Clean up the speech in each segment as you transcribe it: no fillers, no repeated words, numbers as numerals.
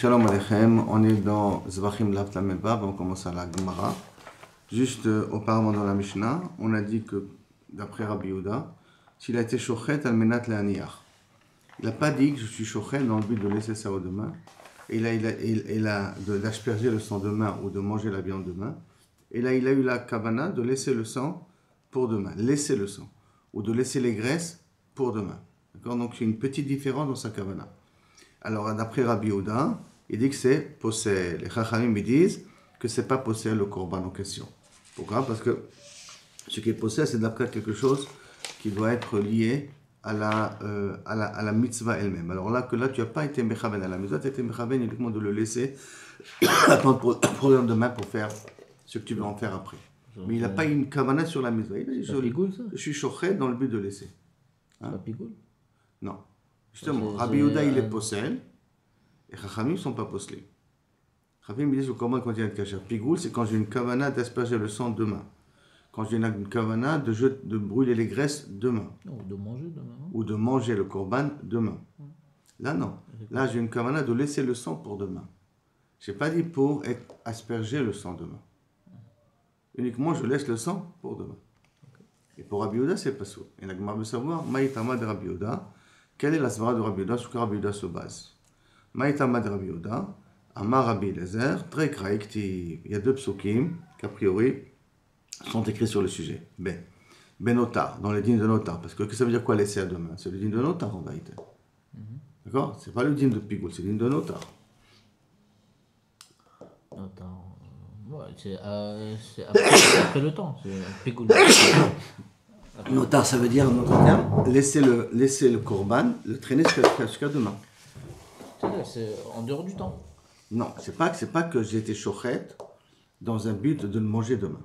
Shalom Aleichem, on est dans Zvachim Lav Lamed Vav, on commence à la Gemara. Juste auparavant dans la Mishnah, on a dit que, d'après Rabbi Yehuda, s'il a été shochet al menat le'aniach. Il n'a pas dit que je suis shochet dans le but de laisser ça aux deux mains. Et il a d'asperger le sang demain ou de manger la viande demain. Et là, il a eu la kavana de laisser le sang pour demain. Laisser le sang. Ou de laisser les graisses pour demain. D'accord? Donc, il y a une petite différence dans sa kavana. Alors, d'après Rabbi Yehuda, il dit que c'est possède. Les Chachamim disent que c'est pas possède le korban en question. Pourquoi? Parce que ce qui est possède, c'est d'après quelque chose qui doit être lié à la mitzvah elle-même. Alors là, tu n'as pas été mechaben à la mitzvah, tu as été mechaben uniquement de le laisser attendre pour le lendemain pour faire ce que tu veux en faire après. Mais il n'a pas une kavana sur la mitzvah. Il a dit, je suis shochet dans le but de laisser. Hein? Ça pigoule? Non. Justement, Rabbi Yehuda, il est possède, et Chachamim ne sont pas posselés. Chachamim disent comment quand il y a une kasher. Pigoule, c'est quand j'ai une kavana d'asperger le sang demain. Quand j'ai une kavana de brûler les graisses demain. Ou de manger demain. Ou de manger le korban demain. Là, non. Là, j'ai une kavana de laisser le sang pour demain. Je n'ai pas dit pour asperger le sang demain. Uniquement, je laisse le sang pour demain. Et pour Rabbi Yehuda, c'est pas ça. Et la Gemara veut savoir, Maïtama de Rabbi Yehuda, quelle est la svara de Rabbi Yehuda, sur que Rabbi Yehuda se base. Maïtama de Rabbi Yehuda, Amar Rabbi Eliezer, très kraïkti. Il y a deux psukim, qu'a priori, sont écrits sur le sujet. Notar, dans les dînes de notar. Parce que ça veut dire quoi laisser à demain? C'est le dîne de notar en vérité. D'accord? C'est pas le dîne de pigoul, c'est le dîne de notar. Notar. Ouais, c'est après le temps. C'est pigoul. Notar, ça veut dire, en notre terme, laisser le korban, le traîner jusqu'à demain. C'est en dehors du temps. Non, c'est pas que j'ai été shochet dans un but de le manger demain.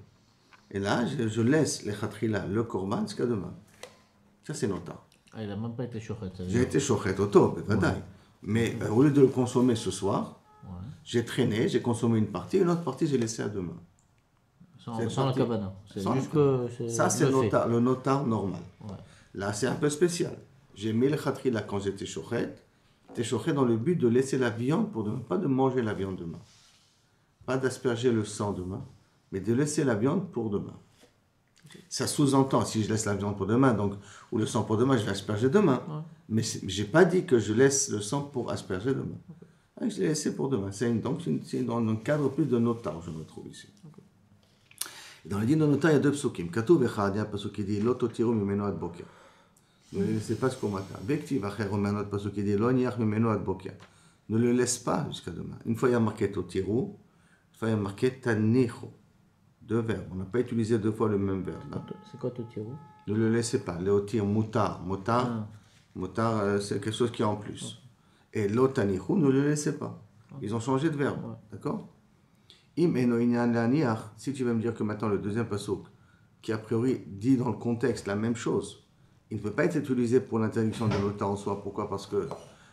Et là, je laisse les khatrila, le korban, jusqu'à demain. Ça, c'est notar. Ah, il n'a même pas été shochet. J'ai été shochet, auto, mais au lieu de le consommer ce soir, j'ai traîné, j'ai consommé une partie, une autre partie, j'ai laissé à demain. Sans la kavana. Ça, c'est le notar normal. Ouais. Là, c'est un peu spécial. J'ai mis le khatrila quand j'étais shochet. J'étais shochet dans le but de laisser la viande pour demain, pas de manger la viande demain. Pas d'asperger le sang demain, mais de laisser la viande pour demain. Ça sous-entend, si je laisse la viande pour demain, donc, ou le sang pour demain, je vais asperger demain. Ouais. Mais je n'ai pas dit que je laisse le sang pour asperger demain. Okay. Je l'ai laissé pour demain. C'est dans un cadre plus de notar, je me trouve ici. Okay. Dans le dîne de notar, il y a deux psukim. Katouv echad, il y a un pasuk qui dit « Loto tiru mimeno ad boker ». Ne le laissez pas jusqu'au matin. Bektiv acher, on met un autre pasuk qui dit « Lo niach mimeno ad boker ». Ne le laisse pas jusqu'à demain. Une fois, il y a marqué « Totiru », une fois, il y a marqué « Tanichu ». Deux verbes. On n'a pas utilisé deux fois le même verbe. C'est quoi Totiru? Ne le laissez pas. Léotir, mutar. Mutar, c'est quelque chose qui est en plus. Et l'otanichu, ne le laissez pas. Ils ont changé de verbe. D'accord? Im eno inyan laniach. Si tu veux me dire que maintenant le deuxième pasuk, qui a priori dit dans le contexte la même chose, il ne peut pas être utilisé pour l'interdiction de l'ota en soi. Pourquoi? Parce que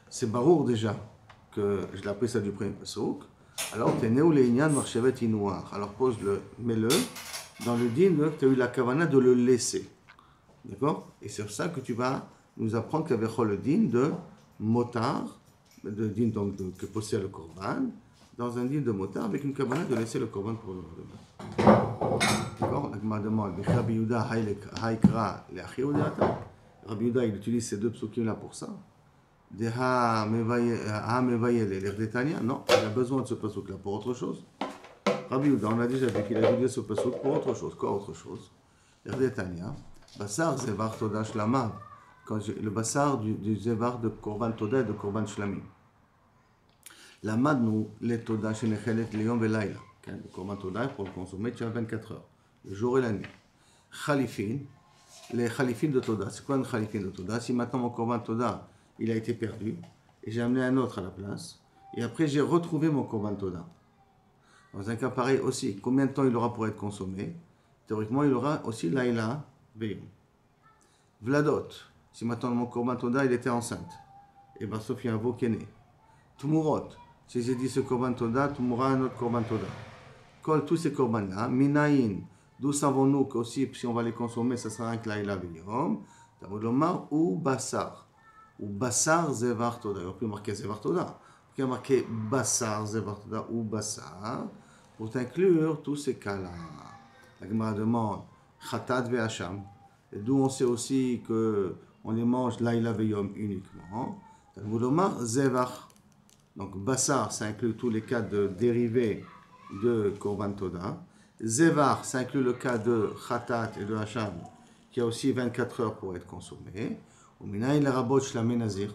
c'est barour déjà que je l'ai appris ça du premier pasuk. Alors, tu es né ou l'inyan marchevet inouar. Alors, mets-le dans le dîne que tu as eu la kavana de le laisser. D'accord? Et c'est pour ça que tu vas nous apprendre qu'avec le dîne de motar, de dîne donc que possède le korban, dans un dîne de motar avec une kavana de laisser le korban pour le lendemain. D'accord? La Gemara demande, Rabbi Yehuda haikra le'achi Yehuda. Rabbi Yehuda, il utilise ces deux psukim là pour ça. Non, il a besoin de ce pasuk-là pour autre chose. Rabbi Yehuda, on a déjà vu qu'il a utilisé ce pasuk pour autre chose. Quoi autre chose? L'Erdetania, Bassar Zevar Toda Shlama, le Bassar du Zevar de Korban Toda et de Korban Shlami. Lamadnu le Toda Shenechelet Leyom Velaila. Le Korban Toda est pour le consommer tu as 24 heures, le jour et la nuit. Khalifin, les Khalifin de Toda. C'est quoi un Khalifin de Toda? Si maintenant mon Korban Toda il a été perdu, et j'ai amené un autre à la place, et après j'ai retrouvé mon korban toda. Dans un cas pareil aussi, combien de temps il aura pour être consommé? Théoriquement, il aura aussi laïla beyom. Vladot, si maintenant mon korban toda, il était enceinte, et bien sauf il y a un veau qui est né. Tumurot, si j'ai dit ce korban toda, tumura un autre korban toda. Kol, tous ces korbans-là, minaïn, d'où savons-nous qu'aussi, si on va les consommer, ça sera un laïla beyom, ou bassar. Ou Bassar Zevar Toda. Il aurait pu marquer Zevar Toda. qui a marqué Bassar, Zevartoda ou Bassar, pour inclure tous ces cas-là. La Gemara demande Khatat ve'Hacham, et d'où on sait aussi qu'on les mange Laïla ve'Yom uniquement. Talmud Omar, Zevach. Donc Bassar, ça inclut tous les cas de dérivés de Korban Toda. Zevar, ça inclut le cas de Khatat et de Hacham, qui a aussi 24 heures pour être consommé. Au Minaï, le Rabot Shlamé Nazir.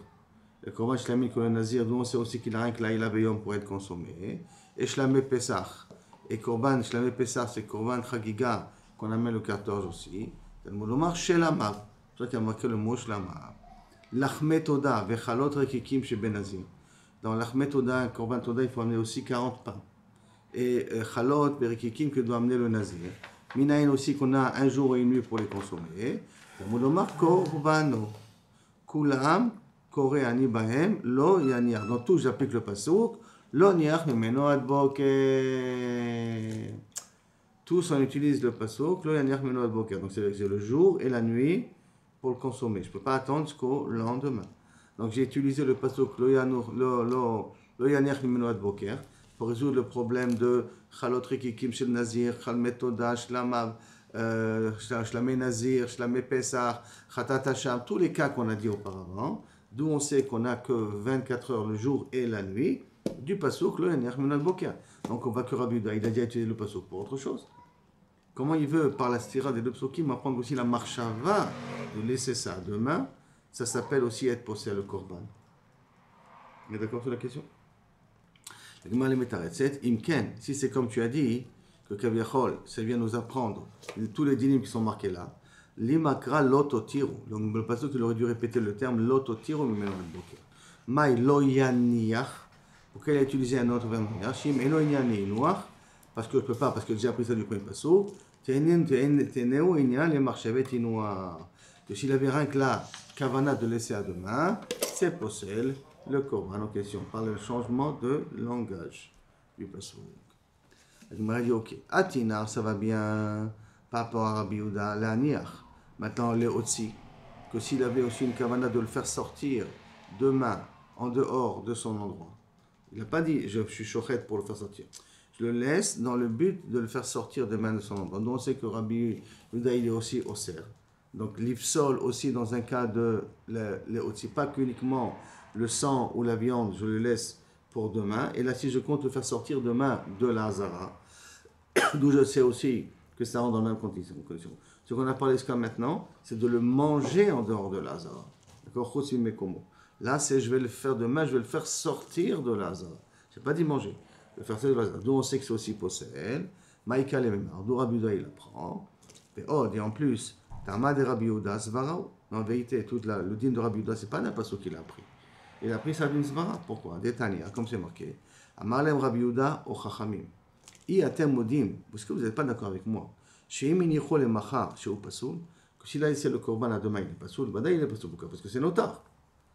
Le Korban Shlamé que le Nazir, d'où on sait aussi qu'il a rien que Laïla Beyom pour être consommé. Et Shlamé Pesach. Et Korban Shlamé Pesach, c'est Korban Chagiga qu'on amène le 14 aussi. Talmud Omar Shelamav. C'est toi qui as marqué le mot Shelamav. L'Achmet Toda, Vechalot Rekikim chez Ben Nazir. Dans l'Achmet Toda, Korban Toda, il faut amener aussi 40 pains. Et Chalot, Berikikim que doit amener le Nazir. Minaïn aussi qu'on a un jour et une nuit pour les consommer. Talmud Korbano. Kulam, Kore Ani Bahem, Lo Yaniach. Dans tout, j'applique le pasouk. Lo Niach Mimeno Ad Boker. Tous, on utilise le pasouk. Lo Yaniach Mimeno Ad Boker. Donc c'est le jour et la nuit pour le consommer. Je ne peux pas attendre jusqu'au lendemain. Donc j'ai utilisé le pasouk Lo Yaniach Mimeno Ad Boker pour résoudre le problème de Chalot Rikikim Shel Nazir, Chalmet Toda, Shlamav, Shlamé Nazir, Shlamé Pesach, Khatat Hacham, tous les cas qu'on a dit auparavant, d'où on sait qu'on n'a que 24 heures le jour et la nuit, du pasouk, le Yaniach Minal Boker. Donc on va que Rabbi Yehuda, il a déjà utilisé le pasouk pour autre chose. Comment il veut, par la stira des deux psokim, apprendre aussi la marshava, de laisser ça demain, ça s'appelle aussi être possède le korban. Vous êtes d'accord sur la question? Si c'est comme tu as dit, que Kaviachol, ça vient nous apprendre tous les dynimes qui sont marqués là, l'imakra lototiru. Donc le pasteur qu'il aurait dû répéter le terme lototiru, mais non, Maï loyaniach. Pourquoi il a utilisé un autre verbe? Shim eloyani noir, parce que je ne peux pas, parce que j'ai appris ça du premier pasteur. Teneu inyan les marchevet inoir. Que s'il avait rien que la kavana de laisser à demain, c'est possible. Le Korban en question, par le changement de langage du passouk. Il m'a dit, ok, Atinar, ça va bien, par rapport à Rabbi Yehuda, l'Aniach. Maintenant, le Otsi, que s'il avait aussi une kavana de le faire sortir demain, en dehors de son endroit. Il n'a pas dit, je suis chochet pour le faire sortir. Je le laisse dans le but de le faire sortir demain de son endroit. Donc on sait que Rabbi Yehuda, il est aussi au cerf. Donc l'Ifsol aussi dans un cas de le Otsi, pas qu'uniquement le sang ou la viande, je le laisse pour demain. Et là, si je compte le faire sortir demain de la Hazara, d'où je sais aussi que ça rentre dans la même condition. Ce qu'on a parlé jusqu'à maintenant, c'est de le manger en dehors de la Hazara. D'accord? Là, c'est je vais le faire demain, je vais le faire sortir de la Hazara. Je n'ai pas dit manger, le faire sortir de la Hazara. D'où on sait que c'est aussi possède. Maïka les mêmes. D'où Rabbi Yehuda il apprend. Et en plus, Tama de Rabbi Yehuda, Svarao. En vérité, le dîme de Rabbi Yehuda, ce n'est pas n'importe ce qu'il a appris. Il a pris ça d'une svara. Pourquoi? Détania, comme c'est marqué. Amarlem Rabbi Yehuda au Chachamim. I atem modim. Parce que vous n'êtes pas d'accord avec moi. Sheim inicho le machar sheu pasoul. Que s'il a laissé le korban à demain, il est pasoul. Badaï, il est pasoul. Pourquoi? Parce que c'est notar.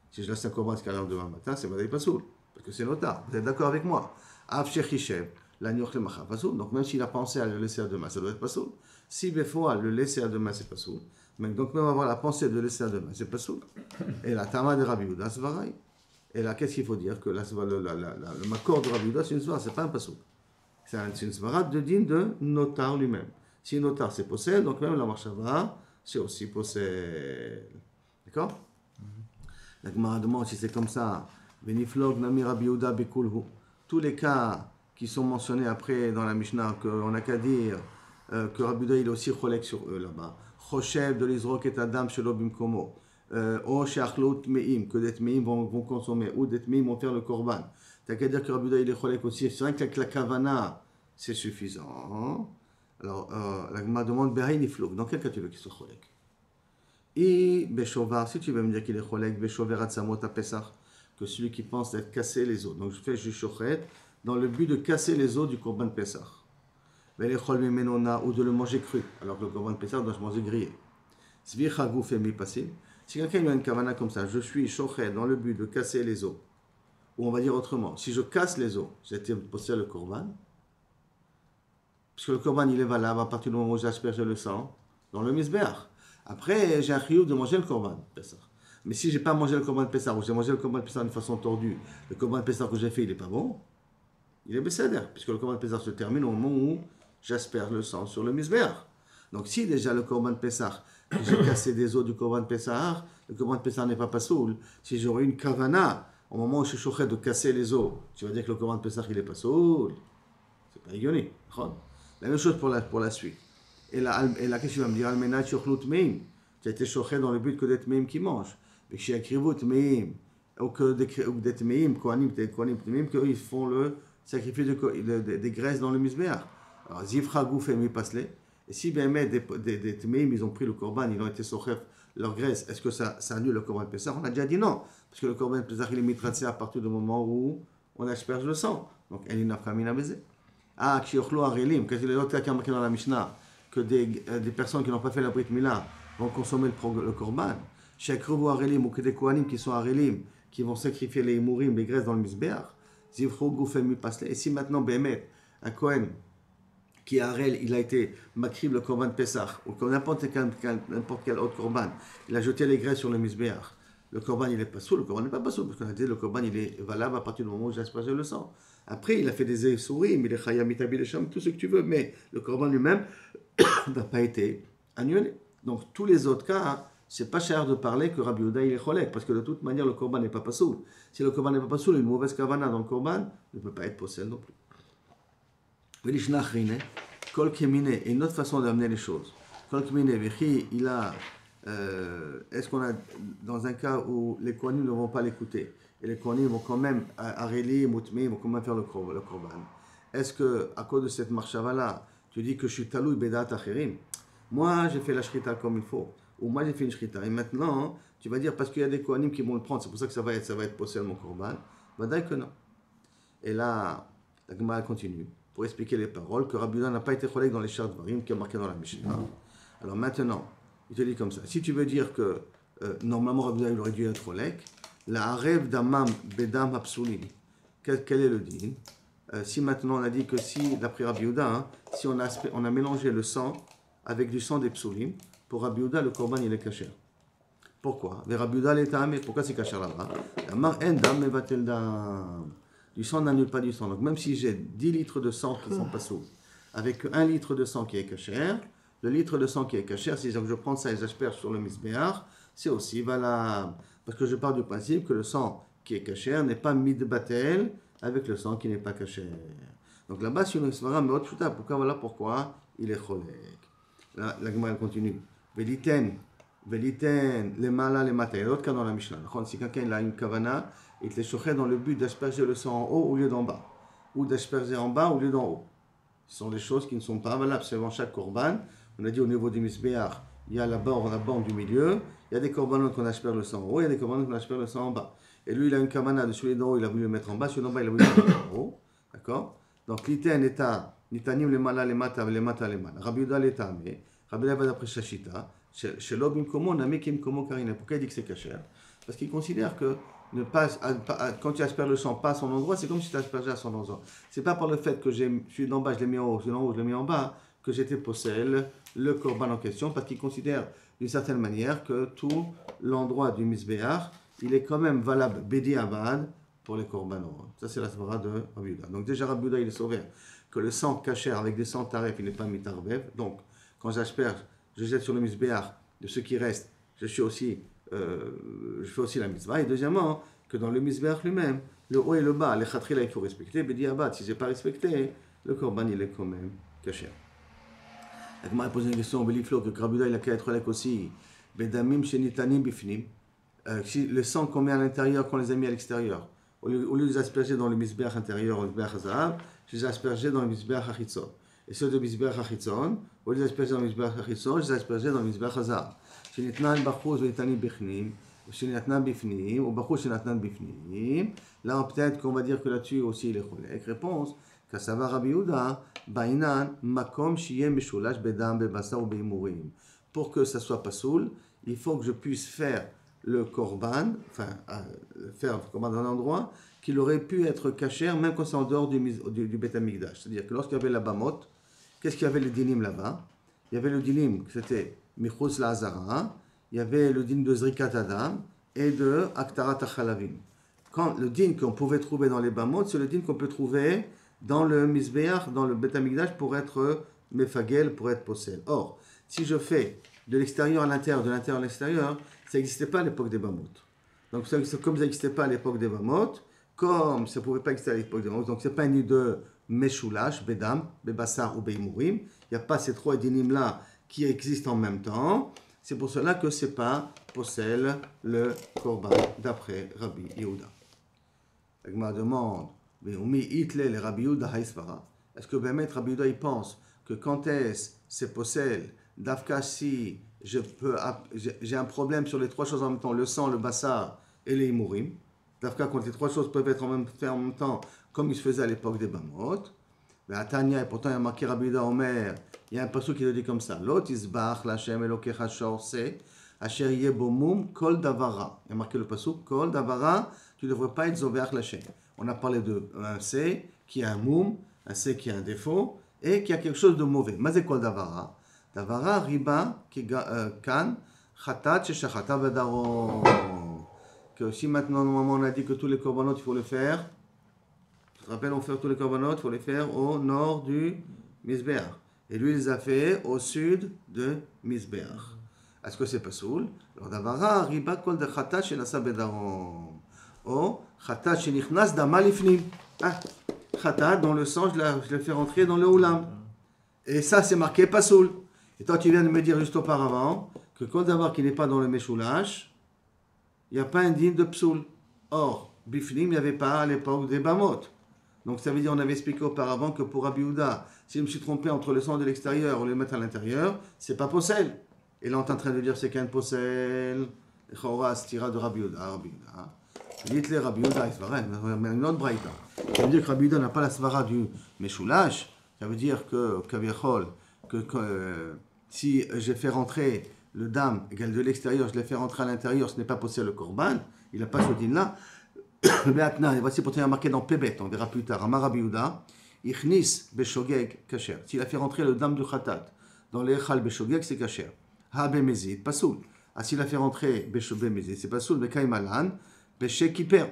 Si je laisse un korban qui arrive demain matin, c'est badaï pasoul. Parce que c'est notar. Vous êtes d'accord avec moi? Av shechishev. La nioch le machar pasoul. Donc même s'il a pensé à le laisser à demain, ça doit être pasoul. Si Befoa le laisser à demain, c'est pasoul. Donc même avoir la pensée de le laisser à demain, c'est pasoul. Et la tama de Rabbi Yehuda, c'est pareil. Et là, qu'est-ce qu'il faut dire? Que le makor de Rabbi Yehuda, c'est une svara, c'est pas un pasouk. C'est une svara de din de notar lui-même. Si notar, c'est possède, donc même la marshava, c'est aussi possède. D'accord? La Gemara demande si c'est comme ça. Beniflog nami Rabbi Yehuda bekulhu. Tous les cas qui sont mentionnés après dans la Mishnah, qu'on n'a qu'à dire que Rabbi Yehuda il est aussi cholek sur eux là-bas. Choshev de l'Isrok et Adam shelo bimkomo. Ou que des tmeim vont consommer, ou des tmeim vont faire le korban. T'as qu'à dire que Rabbi Yehuda il est cholek aussi. C'est vrai que la kavana, c'est suffisant. Alors, la Gemara demande, Behaï niflouk. Dans quel cas tu veux qu'il soit cholek? Et Beshovar, si tu veux me dire qu'il est cholek, Beshover atzamot à Pesach, que celui qui pense d'être cassé les os. Donc je fais juste chochet dans le but de casser les os du korban de Pesach. Ou de le manger cru, alors que le korban de Pesach doit se manger grillé. Si quelqu'un a une kavana comme ça, je suis chochet dans le but de casser les os, ou on va dire autrement, si je casse les os, j'ai possédé le korban, parce que le korban il est valable à partir du moment où j'asperge le sang dans le misbeach. Après, j'ai un chiyuv de manger le korban, Pesach. Mais si j'ai pas mangé le korban de Pessah, ou j'ai mangé le korban de Pessah d'une façon tordue, le korban de Pessah que j'ai fait, il est pas bon, il est Besséder, puisque le korban de Pessah se termine au moment où j'asperge le sang sur le misbéach. Donc si déjà le korban de Pessah, j'ai cassé des os du korban de Pessah, le korban de Pessah n'est pas pasoul. Si j'aurais une kavana, au moment où je suis choqué de casser les os, tu vas dire que le korban de Pessah, il est pasoul. C'est pas ignoné. La même chose pour la suite. Et là, qu'est-ce que tu vas me dire? Almenat yochlut meim. Tu as été choqué dans le but que des tmeim qui mangent. Mais chez Akrivut tmeim, ou que des tmeim, kohanim tmeim, qu'ils font le sacrifice des graisses dans le misbéach. Alors, zifra gouf et mipasle. Et si bien des tmeim, ils ont pris le korban, ils ont été sochef leur graisse, est-ce que ça annule le korban de Pessah? On a déjà dit non. Parce que le korban de Pessah, il est mitratsé à partir du moment où on asperge le sang. Donc, elle n'a pas mis la baiser. Ah, Kshiochlo Arelim, quand il est l'autre qui a marqué dans la Mishnah, que des personnes qui n'ont pas fait la Brit Mila vont consommer le korban. Chez Kruvu Arelim, ou que des Kohanim qui sont Arelim, qui vont sacrifier les Mourim, les graisses dans le Misbéach. Zivro Goufem Mipasle. Et si maintenant, Bémet, un Kohen, qui est Arel, il a été makrib le korban de Pessah, ou comme n'importe quel autre korban, il a jeté les graisses sur le misbéach. Le korban, il est pas sous, le korban n'est pas sous, parce qu'on a dit le korban, il est valable à partir du moment où j'ai aspergé le sang. Après, il a fait des souris, il est chayam, itabil, tout ce que tu veux, mais le korban lui-même n'a pas été annulé. Donc, tous les autres cas, c'est pas cher de parler que Rabbi Yehuda il est cholek, parce que de toute manière, le korban n'est pas pasoul. Si le korban n'est pas pasoul, une mauvaise kavana dans le korban ne peut pas être possède non plus. Kol Kemine est une autre façon d'amener les choses. Kol Kemine, il a. Est-ce qu'on a dans un cas où les Kohanim ne vont pas l'écouter et les Kohanim vont quand même Areli, Moutmi, ils vont quand même faire le korban. Est-ce que à cause de cette marchava-là, tu dis que je suis talou bedat acherim? Moi, j'ai fait la shrita comme il faut, ou moi j'ai fait une shrita. Et maintenant, tu vas dire parce qu'il y a des Kohanim qui vont le prendre, c'est pour ça que ça va être possède mon korban. Bah que non. Et là, la Gemara continue pour expliquer les paroles que Rabbi Yehuda n'a pas été cholek dans les chars Dvarim qui est marqué dans la Mishnah. Alors maintenant, il te dit comme ça. Si tu veux dire que normalement Rabbi Yehuda aurait dû être cholek, la harev damam bedam hapsulim. Quel est le din? Si maintenant on a dit que si, d'après Rabbi Yehuda, si on a mélangé le sang avec du sang des psulim, pour Rabbi Yehuda le korban il est kasher. Pourquoi? Mais Rabbi Yehuda l'est pourquoi c'est kasher là-bas? Amar en dam mevatel dam. Du sang n'annule pas du sang. Donc même si j'ai 10 litres de sang qui sont pas sous, avec 1 litre de sang qui est kasher, le litre de sang qui est kasher, si je prends ça et j'asperge sur le misbéach, c'est aussi valable. Parce que je pars du principe que le sang qui est kasher n'est pas midbatel avec le sang qui n'est pas kasher. Donc là-bas, si on expliquera, mais autre chose, pourquoi il est cholek. La Gemara continue. Veliten, les malas, les matas. Il y a d'autres cas dans la Mishnah. Si quelqu'un a une kavana, il te chauffait dans le but d'asperger le sang en haut au lieu d'en bas, ou d'asperger en bas au lieu d'en haut. Ce sont des choses qui ne sont pas valables selon chaque korban. On a dit au niveau du misbéach, il y a la bande du milieu, il y a des korbanot qu'on asperge le sang en haut, il y a des korbanot qu'on asperge le sang en bas. Et lui, il a une kavana de celui d'en haut, il a voulu le mettre en bas, celui d'en bas, il a voulu le mettre en haut. D'accord? Donc, l'iten état, nitanim le mala, les mata, les mata, les mala. Rabbi Yehuda l'état, mais Rabbi Yehuda va d'après Shashita, chez l'homme comme on a mis kim comme karina. Pourquoi il dit que c'est kasher? Parce qu'il considère que quand tu asperges le sang pas à son endroit, c'est comme si tu aspergeais à son endroit. C'est pas par le fait que je suis d'en bas, je l'ai mis en haut, je l'ai en haut, je l'ai mis en bas, que j'étais possède le korban en question, parce qu'il considère d'une certaine manière que tout l'endroit du misbéach, il est quand même valable bédi abad pour les korbanos. Ça c'est la svara de Rabbi Yehuda. Donc déjà Rabbi Yehuda il est sauvé que le sang kasher avec des sangs taref, il n'est pas mitarbev. Donc quand j'asperge, je jette sur le misbéach de ce qui reste, je fais aussi la mitzvah. Et deuxièmement, que dans le misbéach lui-même, le haut et le bas, les khatrila, il faut respecter. Bédi abad, si je n'ai pas respecté, le korban, il est quand même kasher. La Gemara pose une question au Beliflo, que Rabbi Yehuda, il a qu'à être là aussi. Bedamim shenitanim bifnim. Le sang qu'on met à l'intérieur, qu'on les a mis à l'extérieur, au lieu de les asperger dans le misbéach intérieur, le misbéach hazav, je les aspergeais dans le misbéach hachitzon. Et ceux de misbéach hachitzon, au lieu de les asperger dans le misbéach hachitzon, je les aspergeais dans le misbéach hazav. Shenitnan bachuz venitanim bichnim, shenitnan bifnim, ou bachuz shenitnan bifnim. Là, peut-être qu'on va dire que là-dessus aussi il est cholek. Réponse, Kassava Rabbi Yehuda, Bainan, Makom Shiyem Meshulash Bedam Bebasa ou Beimurim. Pour que ça soit pas soul, il faut que je puisse faire le korban, faire le korban dans un endroit qu'il aurait pu être kasher, même quand c'est en dehors du Beth Amikdash. C'est-à-dire que lorsqu'il y avait la Bamot, qu'est-ce qu'il y avait le dinim là-bas? Il y avait le dinim, c'était Michutz la Hazara, il y avait le dinim de Zrikat Adam, et de Aktarat HaChalavim. Quand le din qu'on pouvait trouver dans les Bamot, c'est le din qu'on peut trouver dans le Mizbeach, dans le Bet HaMikdash, pour être Mefagel, pour être possel. Or, si je fais de l'extérieur à l'intérieur, de l'intérieur à l'extérieur, ça n'existait pas à l'époque des Bamot. Donc, comme ça n'existait pas à l'époque des Bamot, comme ça ne pouvait pas exister à l'époque des Bamot, donc ce n'est pas un nid de Meshulash, Bedam, Bebassar ou Beimourim. Il n'y a pas ces trois dinim-là qui existent en même temps. C'est pour cela que ce n'est pas possel le Korban, d'après Rabbi Yehuda. La Gemara demande, est-ce que Bémet Rabbi Yehuda il pense que quand est-ce c'est possel, d'Afka si j'ai un problème sur les trois choses en même temps, le sang, le bassar et les imourim, d'Afka quand les trois choses peuvent être en même temps, comme il se faisait à l'époque des Bamot, mais à Tanya, et pourtant il y a marqué Rabbi Yehuda Omer, il y a un passage qui le dit comme ça, Lot isbach l'Hashem elokecha shorse, asher yeh bomum kol davara. Il y a marqué le passage, kol davara, tu ne devrais pas être zoveach l'Hashem. On a parlé de un C qui a un moum, un C qui a un défaut, et qui a quelque chose de mauvais. Mais c'est quoi davara? Davara riba qui kan khatat shechachata bedaron. Que si maintenant normalement on a dit que tous les korbanot il faut les faire, tu te rappelles on fait tous les korbanot, il faut les faire au nord du Mizbeach. Et lui il les a fait au sud de Mizbeach. Est-ce que c'est pas soul? Alors davara riba kol de khatat shenasa bedaron. Oh, khatat shenichnas dama lifnim. Ah, khatat dans le sang, je l'ai fait rentrer dans le oulam. Et ça, c'est marqué pasoul. Et toi, tu viens de me dire juste auparavant que quand d'abord qui n'est pas dans le Meshulash, il n'y a pas un din de psoul. Or, bifnim, il n'y avait pas à l'époque des Bamot. Donc ça veut dire, on avait expliqué auparavant que pour Rabbi Yehuda, si je me suis trompé entre le sang de l'extérieur ou le mettre à l'intérieur, c'est pas possel. Et là, on est en train de dire c'est qu'un possel. Chora stira de Rabbi Yehuda. Dites les Rabbi Yehuda, mais une autre braïta. Ça veut dire que Rabbi Yehuda n'a pas la svara du Meshulash. Ça veut dire que si j'ai fait rentrer le dam égal de l'extérieur, je l'ai fait rentrer à l'intérieur, ce n'est pas possible le korban. Il n'a pas ce din là. Et voici pourtant il y a marqué dans Pebet, on verra plus tard. Amar Rabbi Yehuda, ichnis beshogeg kasher. S'il a fait rentrer le dam du khatat dans l'echal beshogeg, c'est kasher. Ha bemezid, pasoul. S'il a fait rentrer bemezid, c'est pasoul. Bekaim alan. Péché qui perd.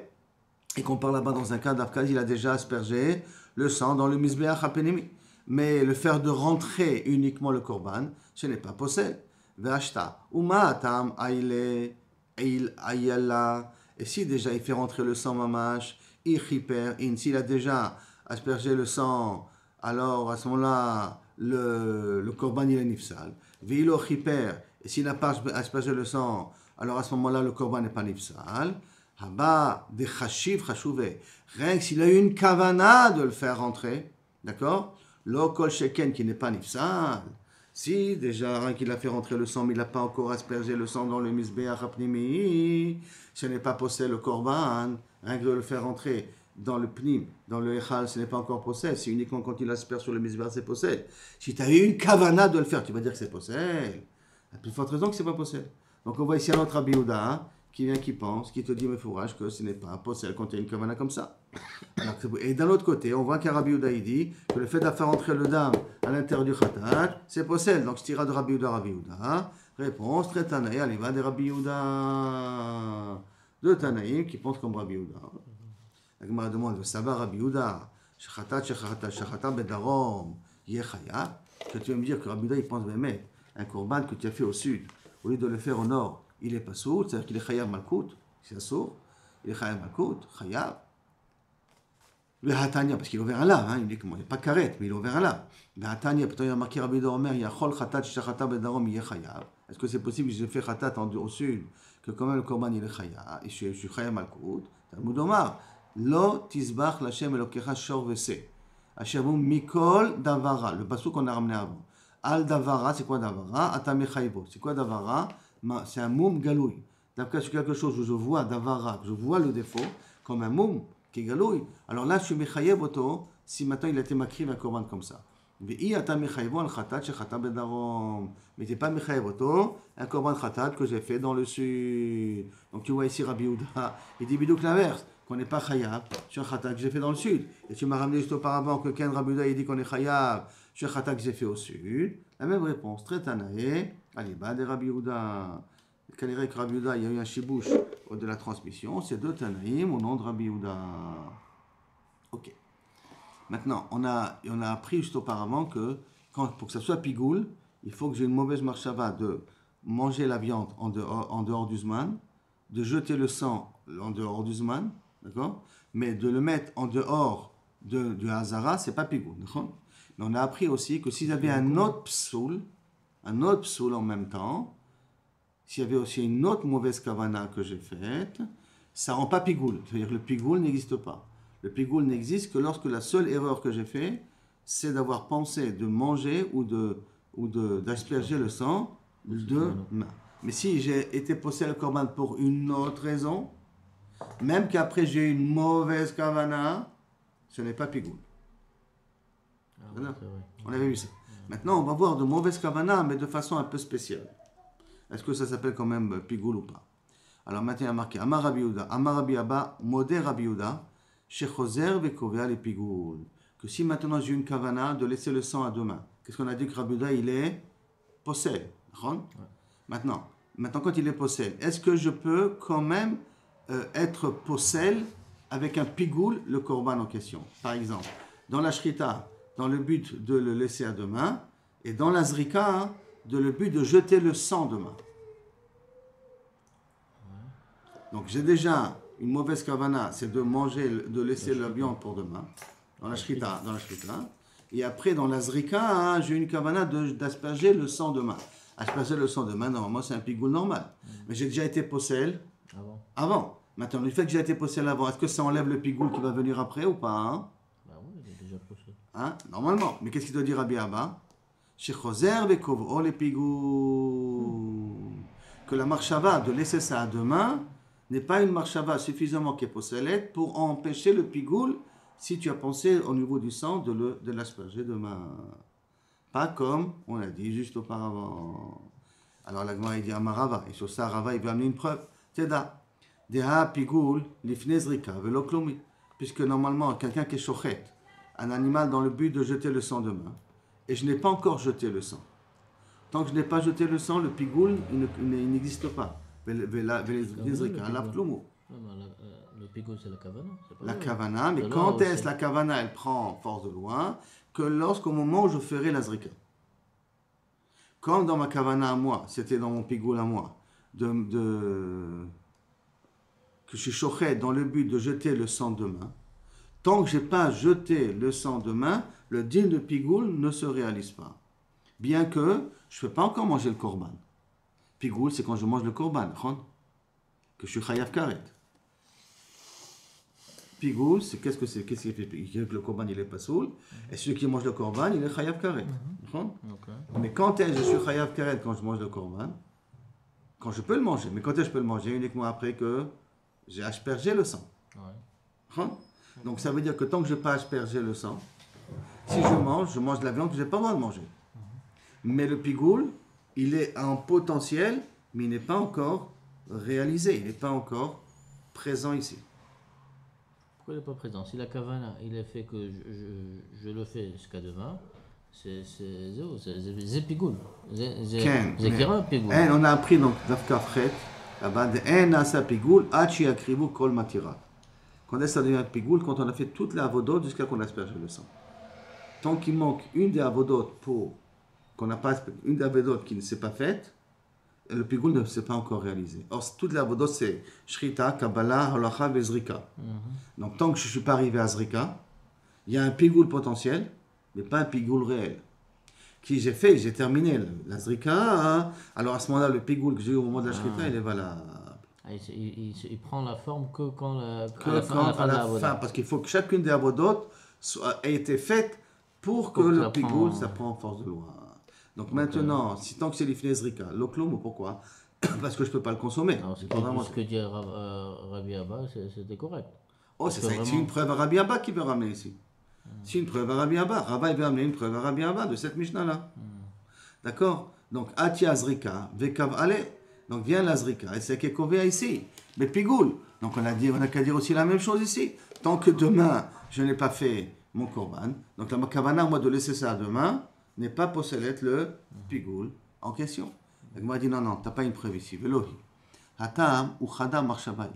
Et qu'on parle là-bas dans un cas d'Afkaz, il a déjà aspergé le sang dans le Mizbeach HaPenimi. Mais le faire de rentrer uniquement le Korban, ce n'est pas possible. Ve'ashta. Uma atam aile ayala. Et si déjà il fait rentrer le sang mamash, ichiper in. S'il a déjà aspergé le sang, alors à ce moment-là, le Korban il est nifsal. Ve'ilo chiper. Et s'il n'a pas aspergé le sang, alors à ce moment-là, le Korban n'est pas nifsal. Haba de chashiv chashouvé. Rien que s'il a eu une kavana de le faire rentrer, d'accord? Lo kol sheken qui n'est pas nifsal. Si déjà rien qu'il a fait rentrer le sang, mais il n'a pas encore aspergé le sang dans le mizbeach hapnimi, ce n'est pas possède le korban. Rien que de le faire rentrer dans le pnim, dans le echal, ce n'est pas encore possède. C'est uniquement quand il asperge sur le mizbeach, c'est possède. Si tu as eu une kavana de le faire, tu vas dire que c'est possède. La plus forte raison que c'est pas possède. Donc on voit ici un autre Rabbi Yehuda qui vient, qui pense, qui te dit, mais fourrage, que ce n'est pas possible quand il y a une kavana comme ça. Alors, et d'un autre côté, on voit qu'un Rabbi Yehuda, il dit que le fait de faire entrer le dam à l'intérieur du khatat, c'est possible. Donc, je tira de Rabbi Yehuda. Réponse, très tanaï, allez, va des Rabbi Yehuda. Deux tanaïm qui pensent comme Rabbi Yehuda. La Gemara demande, ça va Rabbi Yehuda, shechata bedarom, yechaya, que tu vas me dire que Rabbi Yehuda, il pense, mais un korban que tu as fait au sud, au lieu de le faire au nord, il est pas sourd, c'est-à-dire qu'il est chayav malkout, c'est sourd, il est chayav malkout, chayav. Le hatania, parce qu'il est ouvert un lave, il dit qu'il n'est pas carré, mais il est ouvert un lave. Le hatania, peut-être il y a marqué Rabbi Yehuda, il y a chol khatat shachata bedarom, il est chayav. Est-ce que c'est possible que j'ai fait khatat au sud, que quand même le korban il est chayav, et je suis chayav malkout? Talmud Omar, lo tisbach l'Hashem elokecha shor vese, asherum mikol davara, le pasuk qu'on a ramené avant. Al davara, c'est quoi davara? Atame chaybo, c'est quoi davara? C'est un moum galouille. D'après sur quelque chose où je vois davara, je vois le défaut, comme un moum qui est galouille. Alors là, je suis mechayev auto, si maintenant il a été makri un korban comme ça. Ve'i ata mechayvo al khatat shechata bedarom. Mais t'es pas mechayev auto, un korban khatat que j'ai fait dans le sud. Donc tu vois ici Rabbi Yehuda, il dit bidouk l'inverse, qu'on n'est pas chayav sur un khatat que j'ai fait dans le sud. Et tu m'as ramené juste auparavant que Ken Rabbi Yehuda, il dit qu'on est chayav sur un khatat que j'ai fait au sud. La même réponse, très tanaï. Allez, bah, des Rabbi Yehuda. Que Rabbi Yehuda, il y a eu un chibouche de la transmission, c'est deux Tanaïm au nom de Rabbi Yehuda. Ok. Maintenant, on a appris juste auparavant que pour que ça soit pigoul, il faut que j'ai une mauvaise marchava de manger la viande en dehors du zman, de jeter le sang en dehors du zman, d'accord? Mais de le mettre en dehors du hazara, c'est pas pigoul, d'accord? Mais on a appris aussi que s'il y avait un autre psoul en même temps, s'il y avait aussi une autre mauvaise kavana que j'ai faite, ça rend pas pigoul. C'est-à-dire que le pigoul n'existe pas. Le pigoul n'existe que lorsque la seule erreur que j'ai faite, c'est d'avoir pensé de manger ou d'asperger le sang de main. Mais si j'ai été posé le korban pour une autre raison, même qu'après j'ai une mauvaise kavana, ce n'est pas pigoul. On avait vu ça. Maintenant, on va voir de mauvaises kavana, mais de façon un peu spéciale. Est-ce que ça s'appelle quand même pigoul ou pas? Alors maintenant, il y a marqué Amar Rabbi Yehuda, Amar Rabbi Abba, Modé Rabbi Yehuda, Shechozer vekovea les pigoul. Que si maintenant j'ai une kavana de laisser le sang à deux mains, qu'est-ce qu'on a dit que Rabbi Yehuda, il est possède. Maintenant, quand il est possède, est-ce que je peux quand même être possède avec un pigoul, le korban en question? Par exemple, dans la shrita, dans le but de le laisser à deux mains, et dans la zrika, dans le but de jeter le sang de main. Donc j'ai déjà une mauvaise kavana, c'est de manger, de laisser la viande pour demain, dans la shrita. Et après, dans la zrika, j'ai une kavana d'asperger le sang de main. Asperger le sang de main, normalement, c'est un pigoul normal. Mais j'ai déjà été possède avant. Maintenant, le fait que j'ai été possède avant, est-ce que ça enlève le pigoul qui va venir après ou pas, hein? Bah oui, il est déjà possède. Hein? Normalement. Mais qu'est-ce qu'il doit dire Rabbi Abba? Shechozer vekov'o les pigoul. Que la marchava de laisser ça à deux mains n'est pas une marchava suffisamment qui est possède pour empêcher le pigoul si tu as pensé au niveau du sang de l'asperger de main. Pas comme on a dit juste auparavant. Alors la Gemara dit à Marava, et sur ça Rava il veut amener une preuve. Teda, deha pigoul lifnei zrika velo klomi. Puisque normalement quelqu'un qui est shochet, un animal dans le but de jeter le sang de main, et je n'ai pas encore jeté le sang. Tant que je n'ai pas jeté le sang, le pigoul il n'existe pas. Le pigoul c'est la kavana. La kavana, mais quand est-ce la kavana elle prend force de loi? Que lorsqu'au moment où je ferai la zrika. Comme dans ma kavana à moi, c'était dans mon pigoul à moi, que je suis shochet dans le but de jeter le sang de main, tant que je n'ai pas jeté le sang de main, le din de pigoul ne se réalise pas. Bien que je ne peux pas encore manger le korban. Pigoul, c'est quand je mange le korban, que je suis chayav karet. Pigoul, c'est qu'est-ce que c'est? Qu'est-ce qui fait que le korban il est pas soul? Et celui qui mange le korban, il est chayav karet. Mais quand est-ce que je suis chayav karet quand je mange le korban? Quand je peux le manger. Mais quand est-ce que je peux le manger? Uniquement après que j'ai aspergé le sang. Donc ça veut dire que tant que je n'ai pas aspergé le sang, si je mange de la viande que je n'ai pas le droit de manger. Mais le pigoul, il est en potentiel, mais il n'est pas encore réalisé, il n'est pas encore présent ici. Pourquoi il n'est pas présent? Si la kavana, il est fait que je le fais jusqu'à demain, c'est pigoul. C'est kira pigoul. On a appris donc d'Afka Fret, là-bas, de En Asa pigoul, Hachi Akribu Kol Matira. Quand est-ce que ça devient pigoul? Quand on a fait toute la avodot jusqu'à qu'on asperge le sang. Tant qu'il manque une des avodot une des avodot qui ne s'est pas faite, le pigoul ne s'est pas encore réalisé. Or, toute la avodot, c'est Shrita, Kabbalah, Holacha, Zrika. Donc, tant que je ne suis pas arrivé à Zrika, il y a un pigoul potentiel, mais pas un pigoul réel. J'ai terminé la Zrika, alors à ce moment-là, le pigoul que j'ai eu au moment de la Shrita, il est valable. Il prend la forme que quand à la fin, parce qu'il faut que chacune des avodot ait été faite pour que le pigoul, ça prend force de loi. Donc maintenant, tant que c'est l'ifnei zrika, l'oklum, pourquoi? Parce que je ne peux pas le consommer. Alors, ce que dit Rabbi Abba, c'était correct. Oh, c'est une preuve à Rabbi Abba qui veut ramener ici. C'est une preuve à Rabbi Abba. Rabbi veut amener une preuve à Rabbi Abba de cette Mishnah-là. D'accord? Donc, Atia zrika, vekav ale. Donc, vient la zrika. Et c'est kekovea ici. Mais pigoul. Donc, on a qu'à dire aussi la même chose ici. Tant que demain, je n'ai pas fait mon korban. Donc, la kavana, moi, de laisser ça à demain, n'est pas possédé le pigoul en question. Donc, moi, dit non, tu n'as pas une preuve ici. Velohi. Hatam ou Chadam Marshavaï.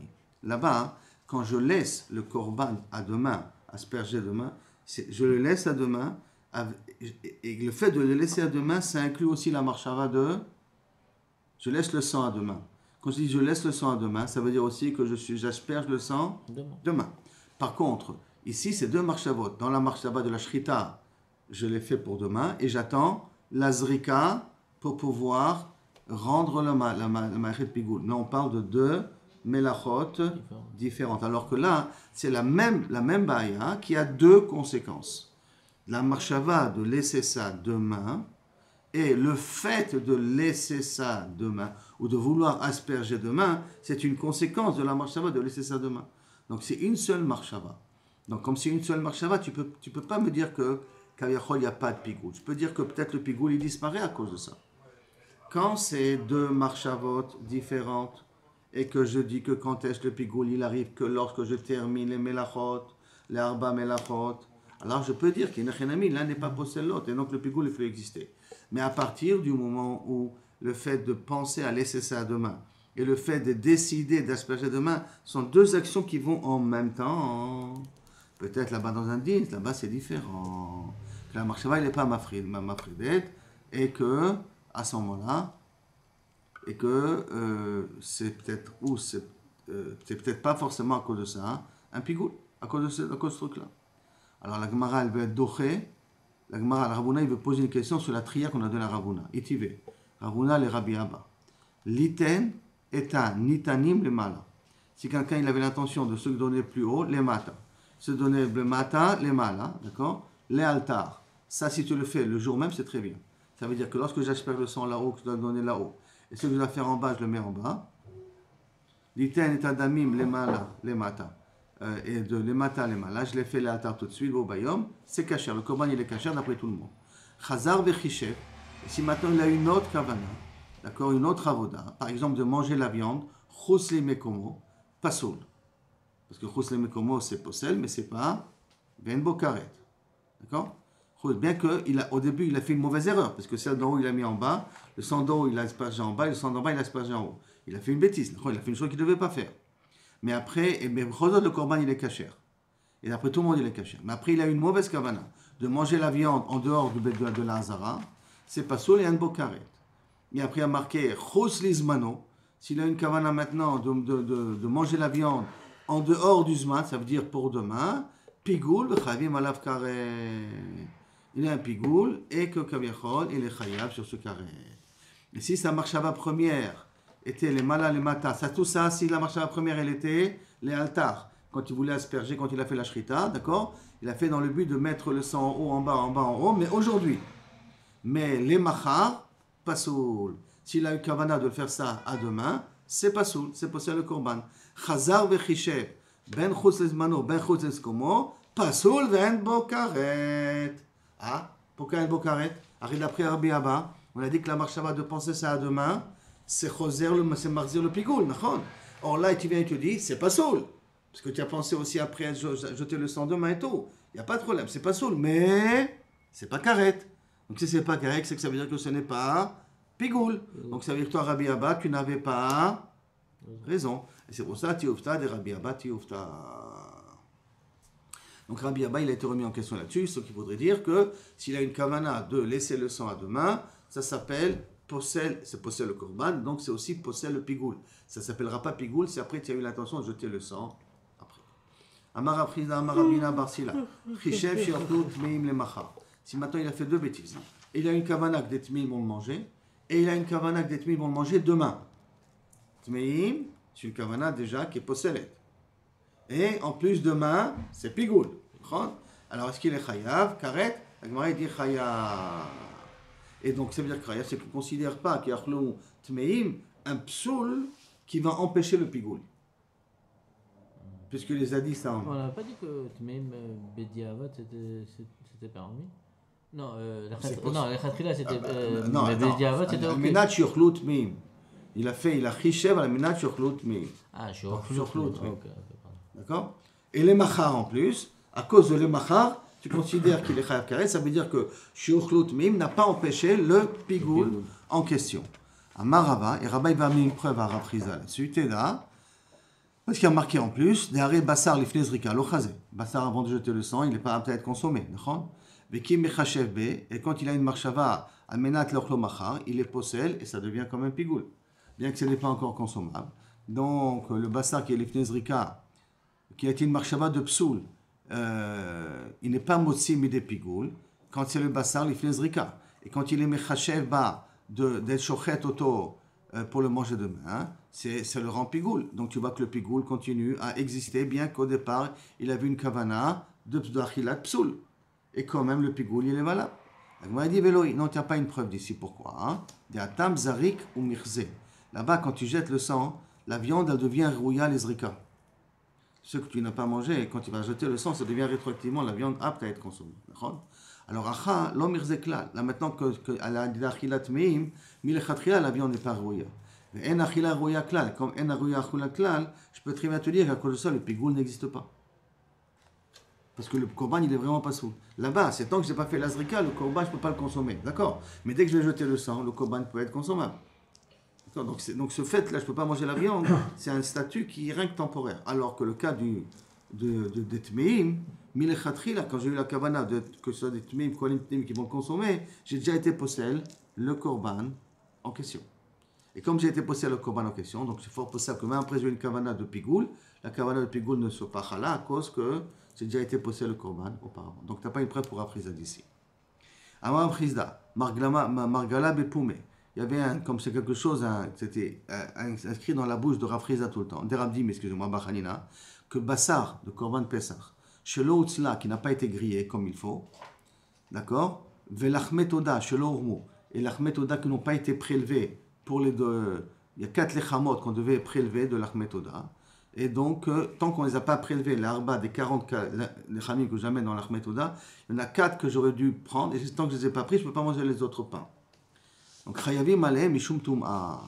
Là-bas, quand je laisse le korban à deux mains, asperger de main, je le laisse à deux mains, et le fait de le laisser à deux mains, ça inclut aussi la marshava de je laisse le sang à deux mains. Quand je dis je laisse le sang à deux mains, ça veut dire aussi que j'asperge le sang deux mains. Par contre, ici, c'est deux marshavot. Dans la marshava de la shrita, je l'ai fait pour deux mains, et j'attends la zrika pour pouvoir rendre la ma'achet pigoul. Là, on parle de deux melachot différentes. Alors que là, c'est la même baïa qui a deux conséquences. La marshava de laisser ça deux mains et le fait de laisser ça deux mains ou de vouloir asperger deux mains, c'est une conséquence de la marshava de laisser ça deux mains. Donc c'est une seule marshava. Donc comme c'est une seule marshava, tu peux pas me dire que kaviyachol, il n'y a pas de pigoul. Je peux dire que peut-être le pigoul il disparaît à cause de ça. Quand c'est deux marshavot différentes et que je dis que quand est-ce le pigoul il arrive que lorsque je termine les melachot, les arba melachot, alors je peux dire qu'il l'un n'est pas possède l'autre et donc le pigoul il peut exister. Mais à partir du moment où le fait de penser à laisser ça à deux mains et le fait de décider d'asperger deux mains sont deux actions qui vont en même temps. Peut-être là-bas dans un din, là-bas c'est différent. Que la marshava il n'est pas mafridet et que à ce moment-là, et que c'est peut-être pas forcément à cause de ça, hein, un pigoul, à cause de ce truc-là. Alors la Gemara, elle veut être doché. La Gemara, la Rabouna, il veut poser une question sur la tria qu'on a donnée à Rabouna. Itive. Rabouna, le Rabbi Abba. Liten eta nitanim le mala. Si quelqu'un il avait l'intention de se donner plus haut, les mata. Se donner le mata, les mala, d'accord? Les altars. Ça, si tu le fais le jour même, c'est très bien. Ça veut dire que lorsque j'asperge le sang là-haut, que je dois le donner là-haut, et ce que je dois faire en bas, je le mets en bas. Liten eta damim le mala, les mata. Et de les mata, les mala, je les fais les altar tout de suite, au bayom, c'est kasher. Le korban, il est kasher d'après tout le monde. Chazar vechishev, si maintenant il a une autre kavana, d'accord, une autre avoda, par exemple de manger la viande, chus le mekomo, pasoul. Parce que chus le mekomo, c'est possel, mais c'est pas ben bokaret. D'accord? Bien qu'au début, il a fait une mauvaise erreur, parce que celle d'en haut, il a mis en bas, le sang d'en haut, il a aspergé en bas, et le sang d'en bas, il a aspergé en haut. Il a fait une bêtise, il a fait une chose qu'il ne devait pas faire. Mais après, le korban, il est kasher. Et après, tout le monde, il est kasher. Mais après, il a une mauvaise kavana de manger la viande en dehors de la hazara. C'est pas soul et un bokaret. Et après, il a marqué chos lizmano. S'il a une kavana maintenant de manger la viande en dehors du zman, ça veut dire pour demain, pigoul, chavim alav karet. Il a un pigoul et que kaviachol, il est chayav sur ce karet. Et si sa marshava première était les malas, les matas, ça, tout ça, si la marshava première, elle était les altars, quand il voulait asperger, quand il a fait la shrita, d'accord, il a fait dans le but de mettre le sang en haut, en bas, en bas, en haut, mais aujourd'hui. Mais les machar, pas soul. S'il a eu kavana de faire ça à demain, c'est pas soul, c'est possible le korban. Chazar vechishev, ben chutz lezmano, ben chutz lezkomo, pas soul, ben bokaret. Ah, pourquoi un bokaret? Arrive d'après Rabbi Abba, on a dit que la marshava de penser ça à demain, c'est marzir le pigoul, d'accord? Or là, tu viens et tu dis, c'est pas soul. Parce que tu as pensé aussi après à jeter le sang demain et tout. Il n'y a pas de problème, c'est pas soul, mais c'est pas karet. Donc si c'est pas karet, c'est que ça veut dire que ce n'est pas pigoul. Donc ça veut dire que toi, Rabbi Abba, tu n'avais pas raison. Et c'est pour ça, Tioufta, de Rabbi Abba, Tioufta. Donc Rabbi Abba, il a été remis en question là-dessus, ce qui voudrait dire que s'il a une kavana de laisser le sang à deux mains, ça s'appelle possède, c'est possède le korban, donc c'est aussi possède le pigoul. Ça s'appellera pas pigoul, c'est après tu as eu l'intention de jeter le sang. Après. Amar Afrida, Amar Rabina Barsila, Chishev Shirtout Tmeim le Machar. Si maintenant il a fait deux bêtises, il a une kavana que des tmeim vont le manger, et il a une kavana que des tmeim vont le manger demain. Tmeim, c'est une kavana déjà qui est possède. Et en plus demain, c'est pigoul. Alors est-ce qu'il est chayav, karet? La Gemara dit chayav. Et donc ça veut dire que chayav, c'est qu'on ne considère pas qu'il y a tmeim, un psoul qui va empêcher le pigoul. Puisque les hadiths ça. On n'a pas dit que tmeim bediavat c'était permis. Non, la khatrila c'était. Non, bediavat c'était ok. Minat shiochlut tmeim. Il a chishev à la minat shiochlut tmeim. Ah, shiochlut tmeim. D'accord? Et les machar en plus, à cause de les machar, tu considères qu'il est chayav karet, ça veut dire que shiochlut tmeim n'a pas empêché le pigoul en question. Amarava, et Rabba il va amener une preuve à Rav Chizda là-dessus, Teda, parce qu'il y a marqué en plus, Deharé Bassar Lifnei Zrika, lo chazé. Bassar avant de jeter le sang, il n'est pas apte à être consommé, d'accord? Vekim Mechachev Be, et quand il a une marshava, Amenat Lochlo Machar, il est possède et ça devient comme un pigoul, bien que ce n'est pas encore consommable. Donc le Bassar qui est Lifnei Zrika, qui a été une marshava de Psoul, il n'est pas motzi mais des pigoul, quand c'est le Bassar Lifnei Zrika. Et quand il est Mechachev Ba, d'être shochet auto pour le manger demain, c'est le rang pigoul. Donc tu vois que le pigoul continue à exister, bien qu'au départ, il avait une kavana d'achilat psoul. Et quand même, le pigoul, il est valable. Donc, moi, il dit, Véloï, non, tu n'as pas une preuve d'ici. Pourquoi? Tam zarik ou mirze. Là-bas, quand tu jettes le sang, la viande, elle devient rouilla les zrika. Ce que tu n'as pas mangé, quand tu vas jeter le sang, ça devient rétroactivement la viande apte à être consommée. Alors, acha, l'homme mirzeklal. Là, maintenant qu'elle a dit achilat meim, milechatria, la viande n'est pas rouilla. Mais en achila rouilla klal, comme en rouilla klal, je peux très bien te dire qu'à cause de ça, le pigoul n'existe pas. Parce que le korban, il est vraiment pas sous. Là-bas, c'est tant que je n'ai pas fait l'azrika, le korban, je ne peux pas le consommer. D'accord? Mais dès que je vais jeter le sang, le korban peut être consommable. Donc ce fait-là, je ne peux pas manger la viande, c'est un statut qui est rien que temporaire. Alors que le cas de Tmeim, Milechatri, là, quand j'ai eu la kavana, que ce soit des Tmeim, Kohanim Tmeim qui vont le consommer, j'ai déjà été possède le korban en question. Et comme j'ai été possède le korban en question, donc c'est fort possible que même après j'ai eu une kavana de pigoul, la kavana de pigoul ne soit pas chala à cause que j'ai déjà été possède le korban auparavant. Donc tu n'as pas une preuve pour Afrizda d'ici. Amar Afrizda, Margala Bepoumé. Il y avait comme c'est quelque chose, c'était inscrit dans la bouche de Rav Chizda tout le temps, d'Erabdim, excusez-moi, Bachanina, que Bassar, de Korban Pesach, chez l'Outzla, qui n'a pas été grillé comme il faut, d'accord, Velachmetoda, chez l'Ormo, et l'Achmetoda qui n'ont pas été prélevés pour les deux, il y a 4 lechamot qu'on devait prélever de l'Achmetoda, et donc, tant qu'on ne les a pas prélevés, l'arba des 40 lechamim que j'amène dans l'Achmetoda, il y en a 4 que j'aurais dû prendre, et tant que je ne les ai pas pris, je ne peux pas manger les autres pains. Donc, Chayavim aleh mishum tum'a.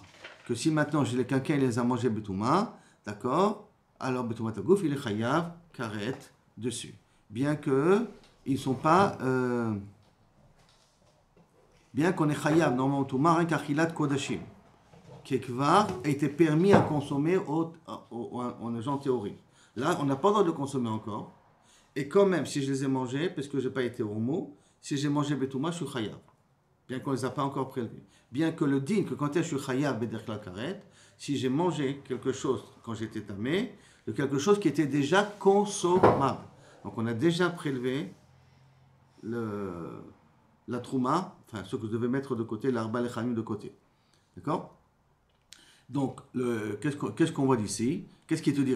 Que si maintenant quelqu'un les a mangés betouma, d'accord, alors betouma tagouf, il est chayav karet dessus. Bien que ils ne sont pas. Bien qu'on est chayav normalement touma, rien qu'achilat kodashim, qui a été permis à consommer en agent théorique. Là, on n'a pas le droit de consommer encore. Et quand même, si je les ai mangés, parce que je n'ai pas été homo, si j'ai mangé betouma, je suis chayav. Bien qu'on ne les a pas encore prélevés. Bien que le din, que quand je suis chayav bederkla karet, si j'ai mangé quelque chose quand j'étais tamé, de quelque chose qui était déjà consommable. Donc on a déjà prélevé la trouma, enfin ce que je devais mettre de côté, l'arba lechamim de côté. D'accord? Donc, qu'est-ce qu'on voit d'ici? Qu'est-ce qui te dit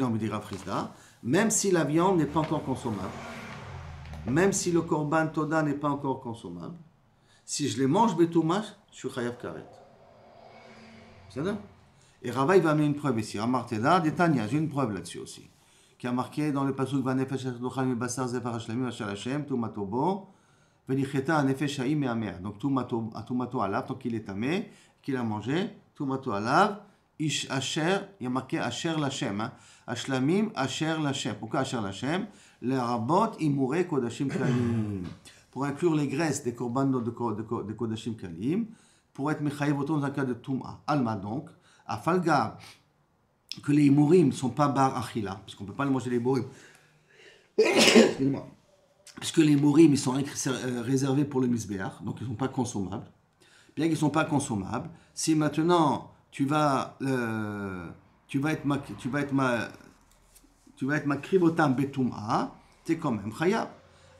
en me dire Rav Chizda? Même si la viande n'est pas encore consommable, même si le korban toda n'est pas encore consommable, si je les mange betoumash, je suis chayav karet. C'est ça? Et Rava, il va amener une preuve ici. Amarteda, Détania, j'ai une preuve là-dessus aussi. Qui a marqué dans le pasuk Vanefesh Dochal mi Basar Zefar Hashlamim Asher Hashem, Tumato Bo, Venicheta Anefesh Haïm et Amer. Donc Tumato Alav, tant qu'il est tamé, qu'il a mangé, Tumato Alav, Ish Asher, il y a marqué Asher Lachem. Hashlamim Asher Lachem. Pourquoi Asher Lachem? Le Rabot Imure Kodashim Kalim. Pour inclure les graisses des korban de Kodashim Kalim, pour être Mechayev autant dans un cas de Touma. Alma donc, à Falga, que les Imurim ne sont pas bar achila, parce qu'on ne peut pas les manger les Imurim. Excusez-moi. Parce que les Imurim, ils sont réservés pour le Misbéach, donc ils ne sont pas consommables. Bien qu'ils ne sont pas consommables, si maintenant tu vas être ma krivotam betum'a, tu es quand même Chayav.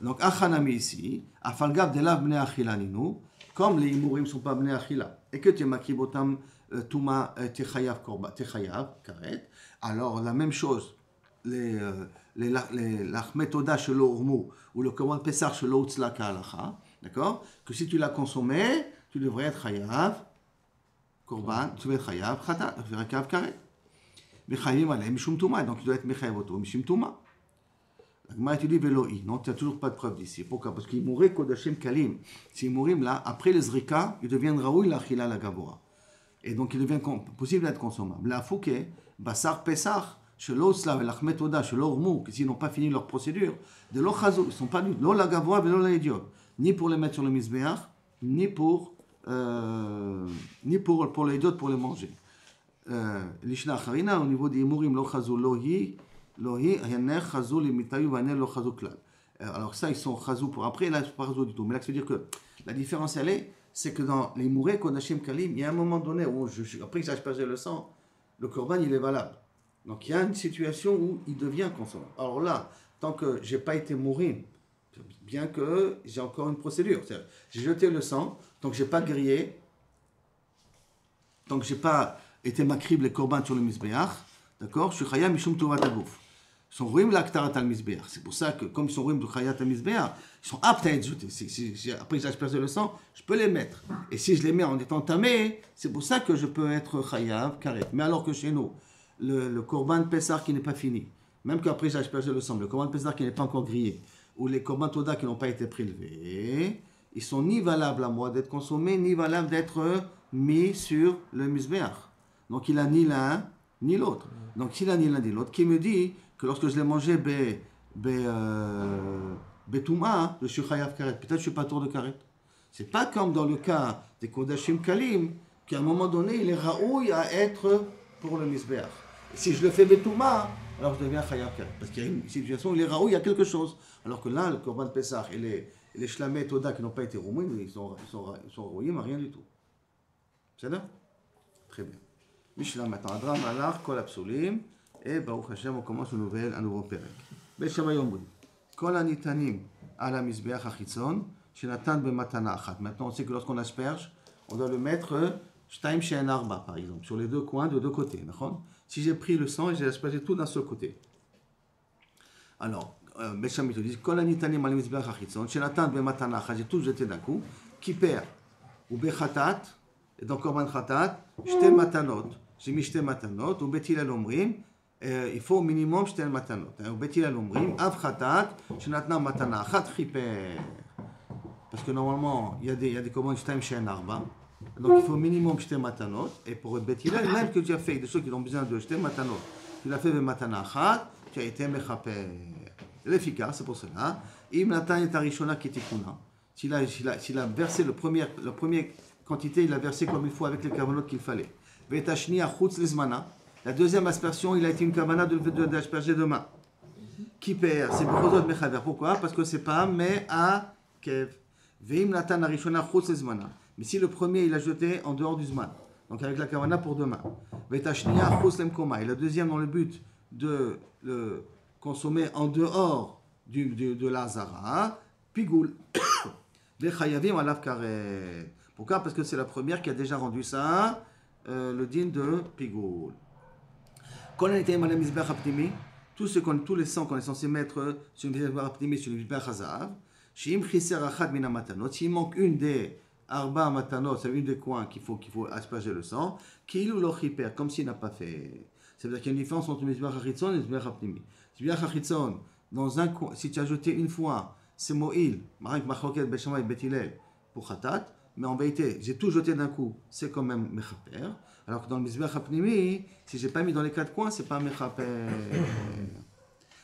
Donc, Achanami ici, Afalgav de lav bnei achila ninu, comme les Imurim ne sont pas bnei achila, et que tu es makribotam Touma, t'es chayav karet, alors la même chose, l'achmetoda chez l'ormo, ou le commande pesach chez l'outzla ka'alacha, d'accord, que si tu l'as consommé, tu devrais être chayav, korban, tu devrais être chayav, chata, tu devrais être chayav karet. Mais chayim aleh mishum touma, donc tu dois être mechayav oto, mishum touma. La tu dis Veloï, non, tu n'as toujours pas de preuve d'ici. Pourquoi? Parce qu'il mourrait Kodashim Kalim. S'il mourit là, après les Zrika, il devient Raoui la Chila la Gavora. Et donc il devient possible d'être consommable. La Fouké, Bassar Pesach, chez l'Oslav et l'Achmetoda, chez l'Ormou, qui s'ils n'ont pas fini leur procédure, de l'Ochazou, ils ne sont pas du l'O la Gavora, Velo la Idiot. Ni pour les mettre sur le Misbéach, ni pour ni pour les d'autres pour les manger. L'Ishna Acharina, au niveau des Imurim, lo chazou lohi, haner chazou limitayu, vaner lo chazou klal. Alors ça, ils sont chazou pour après, là, c'est pas chazou du tout. Mais là, ça veut dire que la différence, c'est que dans les Mouré, Kodashim Kalim, il y a un moment donné où, après que j'ai aspergé le sang, le korban, il est valable. Donc il y a une situation où il devient consommable. Alors là, tant que j'ai pas été mourir, bien que j'ai encore une procédure, j'ai jeté le sang, tant que j'ai pas grillé, tant que j'ai pas été makrib les korban sur le misbeach, d'accord, je suis chaya mishum tovat hagouf. Ils sont ruim l'aktarat al misbeach. C'est pour ça que comme ils sont ruim de chayat al misbeach, ils sont aptes à être jetés. Après que j'ai aspergé le sang, je peux les mettre. Et si je les mets en étant tamé, c'est pour ça que je peux être chayav karet. Mais alors que chez nous, le korban Pessar qui n'est pas fini, même qu'après j'ai aspergé le sang, le korban Pessar qui n'est pas encore grillé, ou les korban Toda qui n'ont pas été prélevés, ils sont ni valables à moi d'être consommés, ni valables d'être mis sur le misbeach. Donc il a ni l'un, ni l'autre. Donc s'il a ni l'un ni l'autre, qui me dit que lorsque je l'ai mangé Betouma, je suis chayav karet. Peut-être je suis pas tour de karet. C'est pas comme dans le cas des Kodashim Kalim, qu'à un moment donné, il est raouille à être pour le misbeach. Si je le fais Betouma, alors je deviens chayav karet. Parce qu'il y a une situation où il est raouille, il y a quelque chose. Alors que là, le korban Pessah et les shlamé Toda qui n'ont pas été roumés, ils sont rouillés, mais rien du tout. C'est là? Très bien. Mishnah maintenant, Adram Malach, Kol Apsulim, et Baruch Hashem, on commence un nouveau perek. Bet Shammai Omri, Kol Anitanim ala Mizbeach Achitzon, Shenatan Bematana Achat. Maintenant, on sait que lorsqu'on asperge, on doit le mettre Shtaim She'en Arba, par exemple, sur les deux coins, de deux côtés. D'accord? Si j'ai pris le sang et j'ai aspergé tout d'un seul côté. Alors, Bet Shammai te dit, Kol Anitanim ala Mizbeach Achitzon, Shenatan Bematana Achat, j'ai tout jeté d'un coup, Kiper, ou Bechatat, et dans Korban Khatat, Shte Matanot. J'ai mis Shte Matanot, ou Betil al-Omrim, il faut au minimum Shte Matanot. Ou Betil al-Omrim, Av Khatat, Shenatna Matana, Khat Chiper. Parce que normalement, il y a des commandes Shtaim She'en Arba. Donc il faut au minimum Shte Matanot. Et pour Betil, même que tu as fait des choses qui ont besoin de Shte Matanot, tu l'as fait de Matana Khat, tu as été Mechaper. L'efficace, c'est pour cela. Im Natan et Tarishona Kitikuna. S'il a versé le premier quantité, il a versé comme il faut avec les kavanotes qu'il fallait. Vetashni achutz lezmana. La deuxième aspersion, il a été une kavana d'asperger de main. Kiper, c'est bechozot mechaver. Pourquoi? Parce que c'est pas mais à kev. Veim natan arishona achutz lezmana. Mais si le premier, il a jeté en dehors du zman, donc avec la kavana pour demain. Vetashni achutz lemkoma. Et le deuxième dans le but de le consommer en dehors de la zara, pigoul. Vechayavim alav karet. Pourquoi? Parce que c'est la première qui a déjà rendu ça, le din de Pigoul. Quand on était malade misbeach apnimi, tous les sangs qu'on est censé mettre sur le misbeach apnimi, sur le misbeach hazav, shim chiser achad mina matanot, s'il manque une des arba matanot, c'est une des coins qu'il faut asperger le sang, qu'il ou l'ochiper, comme s'il n'a pas fait. C'est-à-dire qu'il y a une différence entre le misbeach achitzon et le misbeach apnimi. Le misbeach achitzon, dans un coin, si tu as jeté une fois, c'est mo'il, marak machoket beshamay betilel, pour khatat. Mais en vérité, j'ai tout jeté d'un coup, c'est quand même mechaper. Alors que dans le misbeach apnimi, si j'ai pas mis dans les quatre coins, c'est pas mechaper.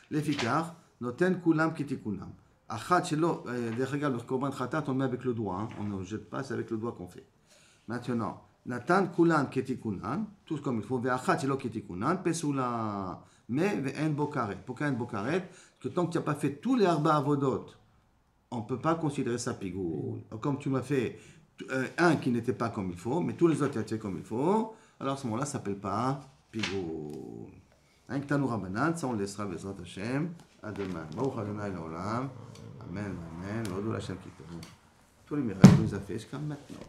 L'efficace, noten kulam kitikunam. Achat shelo, regarde, le korban khatat, on le met avec le doigt, on ne jette pas, c'est avec le doigt qu'on fait. Maintenant, natan kulam kitikunan, tout comme il faut, ve'achat shelo kitikunan, pesula, mais ve'en bokaret. Pourquoi en bokaret? Parce que tant que tu n'as pas fait tous les arba avodot, on ne peut pas considérer ça pigoul. Comme tu m'as fait un qui n'était pas comme il faut, mais tous les autres étaient comme il faut, alors à ce moment-là, ça ne s'appelle pas pigoul. Un Ktanou Rabbanan, ça on laissera Bezrat Hashem. À demain. Baruch Adonai L'Olam. Amen, amen. L'Odou Hashem Kitou. Tous les miracles que nous a fait jusqu'à maintenant.